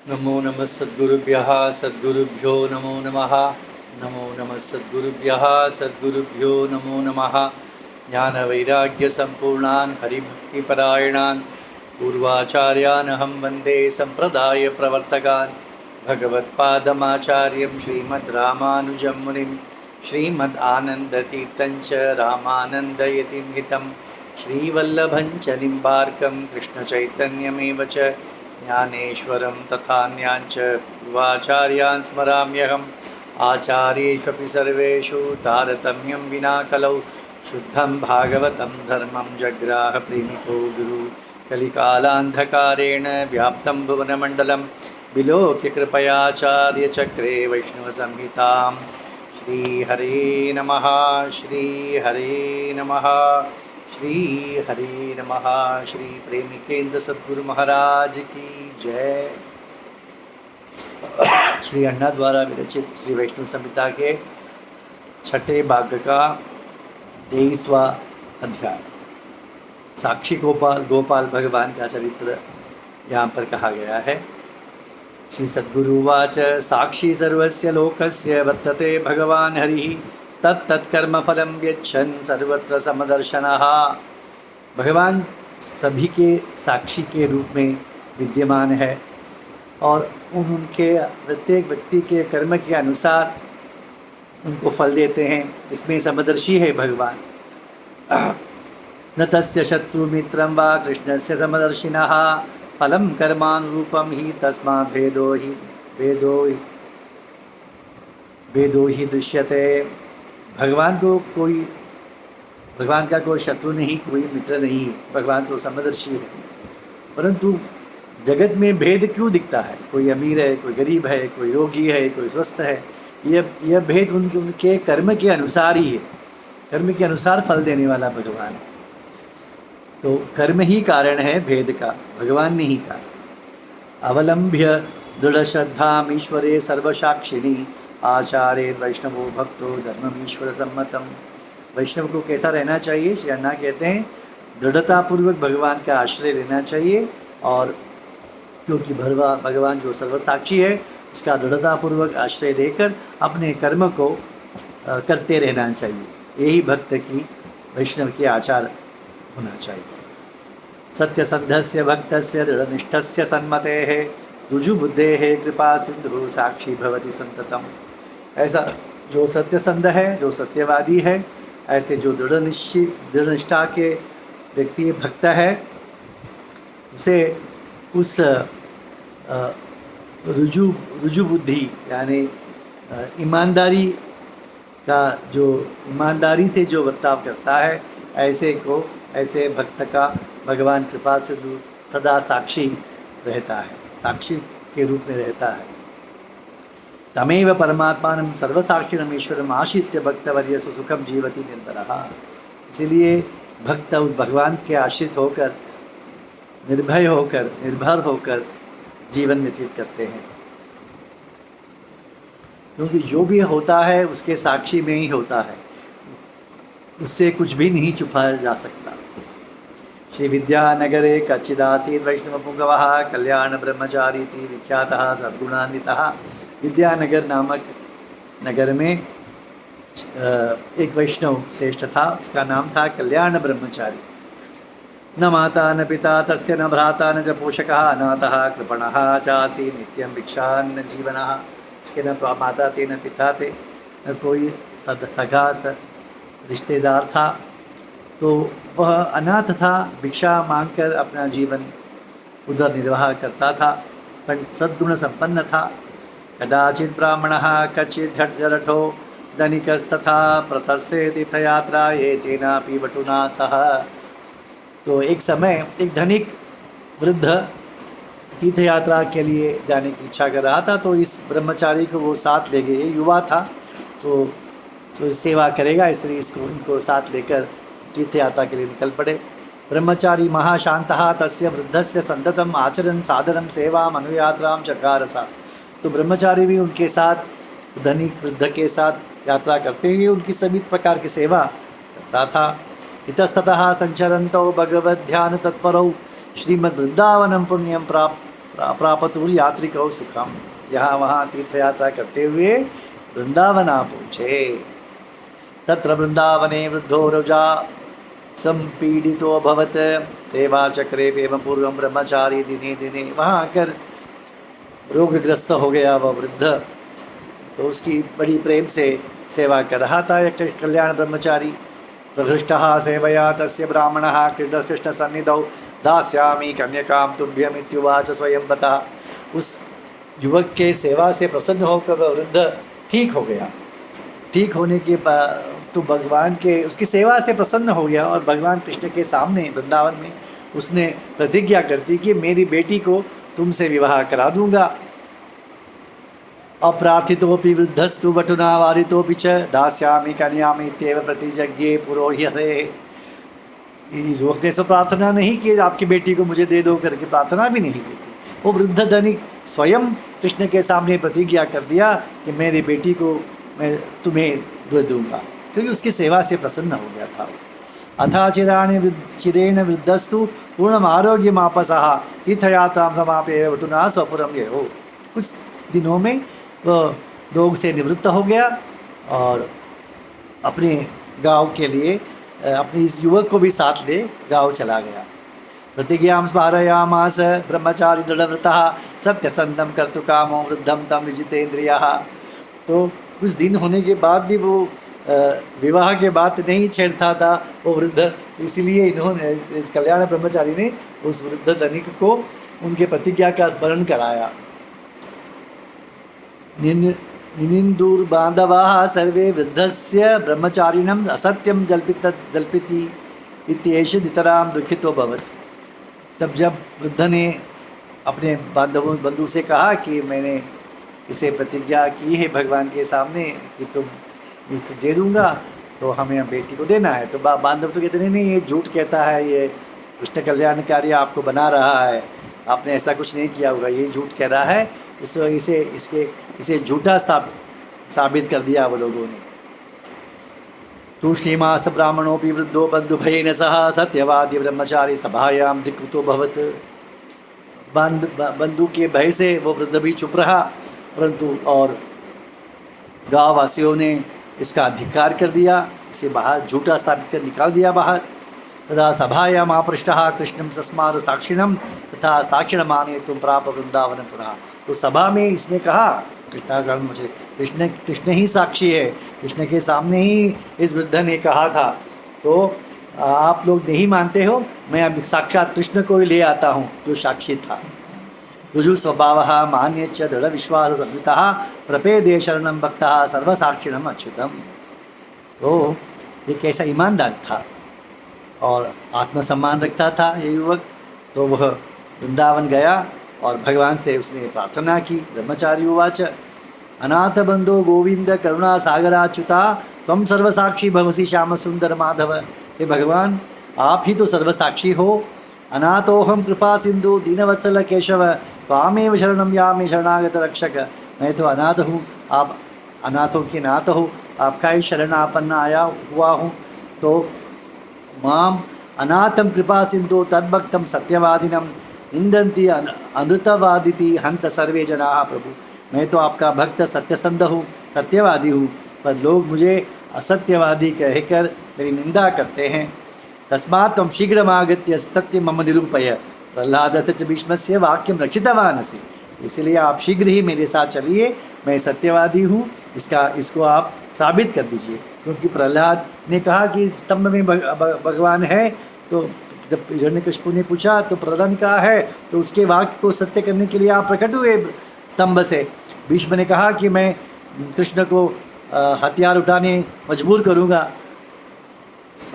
नमो नमः सद्गुरुभ्यः सद्गुरुभ्यो नमो नमः। नमो नमः सद्गुरुभ्यः सद्गुरुभ्यो नमो नमः। ज्ञानवैराग्यसम्पूर्णान् हरिभक्तिपरायणान् पूर्वाचार्यानहं वन्दे सम्प्रदायप्रवर्तकान् भगवत्पादमाचार्यं श्रीमद्रामानुजं मुनिं श्रीमदानन्दतीर्थं च रामानन्दयतिं हितं श्रीवल्लभं च निम्बार्कं कृष्णचैतन्यमेव च ज्ञानेश्वरं तथान्याञ्च पूर्वाचार्यान् स्मराम्यहम् आचार्येष्वपि सर्वेषु तारतम्यं विना कलौ शुद्धं भागवतं धर्मं जग्राहप्रेमिको गुरु कलिकालान्धकारेण व्याप्तं भुवनमण्डलं विलोक्य कृपयाचार्यचक्रे वैष्णवसंहितां श्रीहरे नमः श्रीहरे नमः श्री हरे नमः। श्री प्रेमिकेंद्र सद्गुरु महाराज की जय। श्री अन्ना द्वारा विरचित श्री वैष्णव संहिता के छठे भाग का 23वां अध्याय साक्षी गोपाल भगवान का चरित्र यहाँ पर कहा गया है। श्री सद्गुरुवाच साक्षी सर्वस्य लोकस्य वर्तते भगवान् हरिः तत्तत्कर्मफलं यच्छन् सर्वत्र समदर्शनः। भगवान सभी के साक्षी के रूप में विद्यमान है और उनके प्रत्येक व्यक्ति के कर्म के अनुसार उनको फल देते हैं। इसमें समदर्शी है भगवान। न तस्य शत्रुमित्रं वा कृष्णस्य समदर्शिनः फलं कर्मानुरूपं हि तस्मात् भेदो हि दृश्यते। भगवान का कोई शत्रु नहीं, कोई मित्र नहीं है। भगवान तो समदर्शी है, परंतु जगत में भेद क्यों दिखता है? कोई अमीर है, कोई गरीब है, कोई रोगी है, कोई स्वस्थ है। यह भेद उनके कर्म के अनुसार ही है। कर्म के अनुसार फल देने वाला भगवान है। तो कर्म ही कारण है भेद का, भगवान नहीं कारण। अवलंब्य दृढ़ श्रद्धाम ईश्वरे सर्वसाक्षिणी आचार्य वैष्णवो भक्तो धर्ममीश्वर सम्मतम। वैष्णव को कैसा रहना चाहिए? श्री अन्ना कहते हैं दृढ़तापूर्वक भगवान का आश्रय लेना चाहिए, और क्योंकि भगवान जो सर्वसाक्षी है उसका दृढ़तापूर्वक आश्रय लेकर अपने कर्म को करते रहना चाहिए। यही भक्त की वैष्णव के आचार होना चाहिए। सत्यसंधस्य भक्तस्य दृढ़निष्ठस्य सन्मतेः ऋजुबुद्धेः कृपा सिंधु साक्षी भवति संततम। ऐसा जो सत्यसंध है, जो सत्यवादी है, ऐसे जो दृढ़निष्ठा के व्यक्ति भक्त है, उसे उस रुजु बुद्धि यानी ईमानदारी से जो बर्ताव करता है, ऐसे भक्त का भगवान कृपा से सदा साक्षी रहता है, साक्षी के रूप में रहता है। तमेव परमात्मानं सर्वसाक्षिणम् ईश्वरम् आश्रित्य भक्तवर्य सुखम जीवति निरन्तरः। इसलिए भक्त उस भगवान के आश्रित होकर, निर्भर होकर जीवन व्यतीत करते हैं, क्योंकि जो भी होता है उसके साक्षी में ही होता है, उससे कुछ भी नहीं छुपाया जा सकता। श्री विद्यानगरे कच्चिदासीत् वैष्णवपुंगवः कल्याण ब्रह्मचारी विख्यातः सद्गुणान्वितः। विद्यानगर नामक नगर में एक वैष्णव श्रेष्ठ था, उसका नाम था कल्याण ब्रह्मचारी। न माता न पिता तस्य न भ्राता न च पोषकः अनाथः कृपणः चासी नित्यं भिक्षान्न जीवनः। उसके न माता थे, न पिता थे, न कोई सगा रिश्तेदार था, तो वह अनाथ था, भिक्षा मांगकर अपना जीवन उधर निर्वाह करता था, पर सद्गुण संपन्न था। कदाचित् ब्राह्मणः कच्चित् झट्जरठो धनिकस्तथा प्रतस्ते तीर्थयात्रा ये तेनापि वटुना सह। तो एक समय एक धनिक वृद्ध तीर्थयात्रा के लिए जाने की इच्छा कर रहा था, तो इस ब्रह्मचारी को वो साथ ले गए। युवा था तो सेवा करेगा, इसलिए इनको साथ लेकर तीर्थयात्रा के लिए निकल पड़े। ब्रह्मचारी महाशांतः तस्य वृद्धस्य संततम आचरण सादरम सेवाम अनुयात्राम चकारसा। तो ब्रह्मचारी भी उनके साथ, धनिक वृद्ध के साथ यात्रा करते हुए उनकी सभी प्रकार की सेवा करता था। इतस्ततः संचरन्तौ भगवद् ध्यान तत्परौ श्रीमद् वृंदावनम पुण्यम प्रापतुर यात्रिकौ सुखम। यहाँ वहाँ तीर्थ यात्रा करते हुए वृंदावन आ पहुँचे। तत्र वृंदावने वृद्धो रजा संपीडितो अभवत् सेवा चक्रे एवं पूर्व ब्रह्मचारी दिने दिने। वहाँ आकर रोगग्रस्त हो गया वह वृद्ध, तो उसकी बड़ी प्रेम से सेवा कर रहा था एक कल्याण ब्रह्मचारी। प्रहृष्टः सेवया तस्य ब्राह्मणः कृष्ण सन्निधौ दास्यामि कन्यकां तुभ्यमित्युवाच स्वयं बता। उस युवक के सेवा से प्रसन्न होकर वह वृद्ध ठीक हो गया। ठीक होने के बाद तो भगवान के उसकी सेवा से प्रसन्न हो गया और भगवान कृष्ण के सामने वृंदावन में उसने प्रतिज्ञा कर दी कि मेरी बेटी को तुमसे विवाह करा दूंगा। अप्रार्थितोपि वृद्धस्तु वटुना वारितोपि च दास्यामि कन्यामि इत्येव प्रतिजज्ञे पुरोहिते। इस युवक ने प्रार्थना नहीं की आपकी बेटी को मुझे दे दो करके, प्रार्थना भी नहीं की थी। वो वृद्ध धनिक स्वयं कृष्ण के सामने प्रतिज्ञा कर दिया कि मेरी बेटी को मैं तुम्हें दे दूंगा, क्योंकि उसकी सेवा से प्रसन्न हो गया था। अथा चिरेण वृद्धस्तु पूर्णम आरोग्यमापसः तीर्थयात्रां समाप्य वटुना स्वपुरं गयो। कुछ दिनों में वह रोग से निवृत्त हो गया और अपने गांव के लिए अपने इस युवक को भी साथ ले गांव चला गया। प्रतिज्ञां स्मारयामास ब्रह्मचारी दृढ़व्रतः सत्यसन्धं कर्तुकामो वृद्धं तं विजितेन्द्रियः। तो कुछ दिन होने के बाद भी वो विवाह के बाद नहीं छेड़ता था वो वृद्ध, इसलिए इन्होंने इस कल्याण ब्रह्मचारी ने उस वृद्ध धनिक को उनके प्रतिज्ञा का स्मरण कराया। निनिन्दुर्बान्धवाः सर्वे वृद्धस्य ब्रह्मचारिणम् असत्यं जल्पिति इत्येष नितरां दुखितो भवत्। तब जब वृद्ध ने अपने बंधु से कहा कि मैंने इसे प्रतिज्ञा की है भगवान के सामने कि तुम इस दे दूंगा तो हमें बेटी को देना है, तो बांधव तो कहते नहीं ये झूठ कहता है, ये कृष्ण कल्याणकारी आपको बना रहा है, आपने ऐसा कुछ नहीं किया होगा, ये झूठ कह रहा है। इसे झूठा साबित कर दिया वो लोगों ने। तूष्णीमास ब्राह्मणोपि वृद्धो बन्धुभयेन सह सत्यवादी ब्रह्मचारी सभायां धिकृतो भवत्। बंधु के भय से वो वृद्ध भी चुप रहा, परंतु और गाँव वासियों ने इसका धिक्कार कर दिया, इसे बाहर झूठा स्थापित कर निकाल दिया बाहर। तथा सभायाम् आपृष्टः कृष्णं सस्मार साक्षिणं तथा साक्षिणमाने तुम प्राप वृंदावन पुनः। तो सभा में इसने कहा कृष्णाकरण मुझे कृष्ण ही साक्षी है, कृष्ण के सामने ही इस वृद्ध ने कहा था, तो आप लोग नहीं मानते हो, मैं अब साक्षात कृष्ण को ही ले आता हूँ जो साक्षी था। ऋजु स्वभावः मान्य च दृढ़ विश्वास संयुतः प्रपेदे शरणं भक्तः सर्वसाक्षिणम् अच्युतम्। तो ये कैसा ईमानदार था और आत्मसम्मान रखता था ये युवक। तो वह वृंदावन गया और भगवान से उसने प्रार्थना की। ब्रह्मचारी उवाच अनाथ बंधो गोविंद करुणा सागराच्युता तम सर्वसाक्षी भवसी श्याम सुंदर माधव। हे भगवान, आप ही तो सर्वसाक्षी हो। अनाथोहम कृपा सिंधु दीनवत्सल केशव त्वामेव शरणम यामि शरणागत रक्षक। मैं तो अनाथ हूँ, आप अनाथों के नाथ हो, आपका ही शरणापन्न आया हुआ हूँ। तो माम अनाथम कृपा सिंधु तद्भक्तम सत्यवादिनम निंदन्ति अनृतवादिति हंत सर्वे जनाः। प्रभु, मैं तो आपका भक्त सत्यसंध हूँ, सत्यवादी हूँ, पर लोग मुझे असत्यवादी कहकर मेरी निंदा करते हैं। तस्मात् त्वं शीघ्रमागत्य सत्य मम निरूपय प्रह्लादस्य च भीष्मस्य वाक्यं रक्षितवान् असि। इसलिए आप शीघ्र ही मेरे साथ चलिए, मैं सत्यवादी हूँ, इसको आप साबित कर दीजिए। क्योंकि प्रह्लाद ने कहा कि स्तंभ में भगवान है, तो जब हिरण्यकशिपु ने पूछा तो प्रह्लाद ने कहा है, तो उसके वाक्य को सत्य करने के लिए आप प्रकट हुए स्तंभ से। भीष्म ने कहा कि मैं कृष्ण को हथियार उठाने मजबूर करूँगा,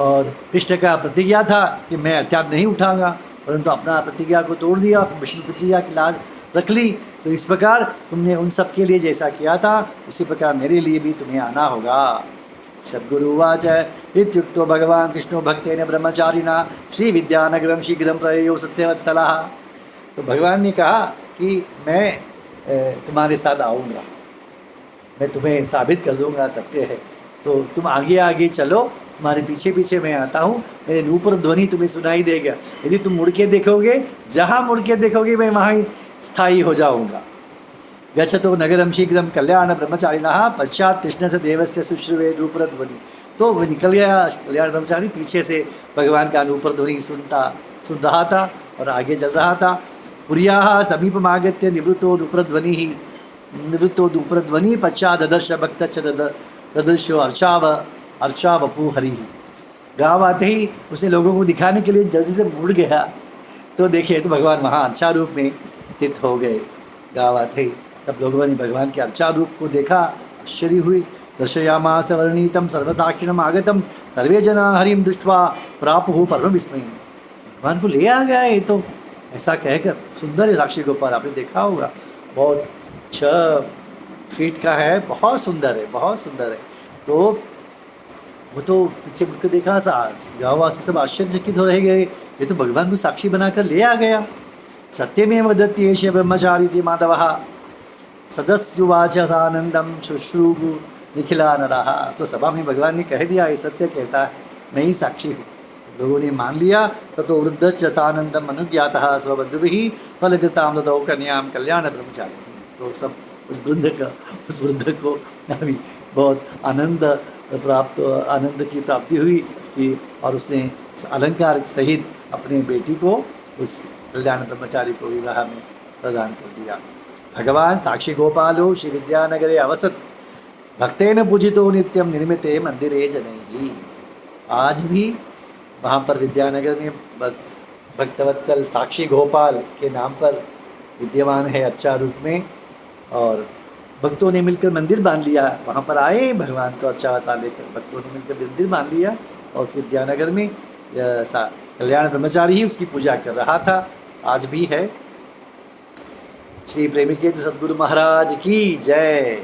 और कृष्ण का प्रतिज्ञा था कि मैं हथियार नहीं उठाऊंगा, परंतु अपना प्रतिज्ञा को तोड़ दिया, विष्णु प्रतिज्ञा की लाज रख ली। तो इस प्रकार तुमने उन सब के लिए जैसा किया था उसी प्रकार मेरे लिए भी तुम्हें आना होगा। सद्गुरुवाच इत्युक्तो भगवान कृष्णो भक्तेन ब्रह्मचारिणा श्री विद्यानगरम शीघ्रम प्रयो सत्यवत्सलः। तो भगवान ने कहा कि मैं तुम्हारे साथ आऊँगा, मैं तुम्हें साबित कर दूँगा सत्य है, तो तुम आगे आगे चलो, तुम्हारे पीछे पीछे मैं आता हूँ, मेरे नूपुर ध्वनि तुम्हें सुनाई देगा। यदि तुम मुड़ के देखोगे, जहाँ मुड़ के देखोगे मैं वहाँ ही स्थायी हो जाऊंगा। गच्छतो नगरम शीघ्रम कल्याण ब्रह्मचारिणः पश्चात कृष्ण से देवस्य शुश्रुवे नूपुर ध्वनि। तो वो निकल गया कल्याण ब्रह्मचारी, पीछे से भगवान का नूपुर ध्वनि सुन रहा था और आगे चल रहा था। पुर्याः समीपमागत्य निवृत्तो नूपुर ध्वनि पश्चात ददर्श भक्त ददर्शो अर्चा वपु हरि। गाँव आते ही उसने लोगों को दिखाने के लिए जल्दी से मुड़ गया, तो देखे तो भगवान वहाँ अर्चा रूप में स्थित हो गए। गाँव आते ही सब लोगों ने भगवान के अर्चा रूप को देखा, आश्चर्य हुई। दर्शयामास वर्णितम सर्वसाक्षिणम आगतम सर्वे जना हरिम दृष्ट्वा प्रापुः परम विस्मय। भगवान को ले आ गया ये तो, ऐसा कहकर। सुंदर है साक्षी गोपाल, आपने देखा होगा, बहुत 6 फीट का है, बहुत सुंदर है, बहुत सुंदर है। तो वो तो पीछे मुड़ के देखा, गाँववासी सब आश्चर्यचकित हो रह गए, ये तो भगवान को साक्षी बनाकर ले आ गया। सत्यमेव वदति एष ब्रह्मचारी माधवः सदस्युवाच सानंदम शुश्रूगु निखिला नरः। तो सभा में भगवान ने कह दिया, ये सत्य कहता है, मैं ही साक्षी हूँ। लोगों ने मान लिया। ततो वृद्धश्च सानंदम अनुज्ञातः स्वबन्धुभिः फलकृतां ददौ कन्यां कल्याण ब्रह्मचारी। तो सब उस वृद्ध को अभी बहुत आनंद की प्राप्ति हुई कि, और उसने अलंकार सहित अपने बेटी को उस कल्याण ब्रह्मचारी को विवाह में प्रदान कर दिया। भगवान साक्षी गोपालो श्री विद्यानगरे अवसत भक्तेन पूजितो नित्यम निर्मिते मंदिरे जनैः। आज भी वहाँ पर विद्यानगर में भक्तवत्सल साक्षी गोपाल के नाम पर विद्यमान है अच्छा रूप में, और भक्तों ने मिलकर मंदिर बांध लिया। वहाँ पर आए भगवान तो अच्छा बता लेकर, भक्तों ने मिलकर मंदिर बांध लिया और उस विद्यानगर में कल्याण ब्रह्मचारी ही उसकी पूजा कर रहा था, आज भी है। श्री प्रेमिकेंद्र सद्गुरु महाराज की जय।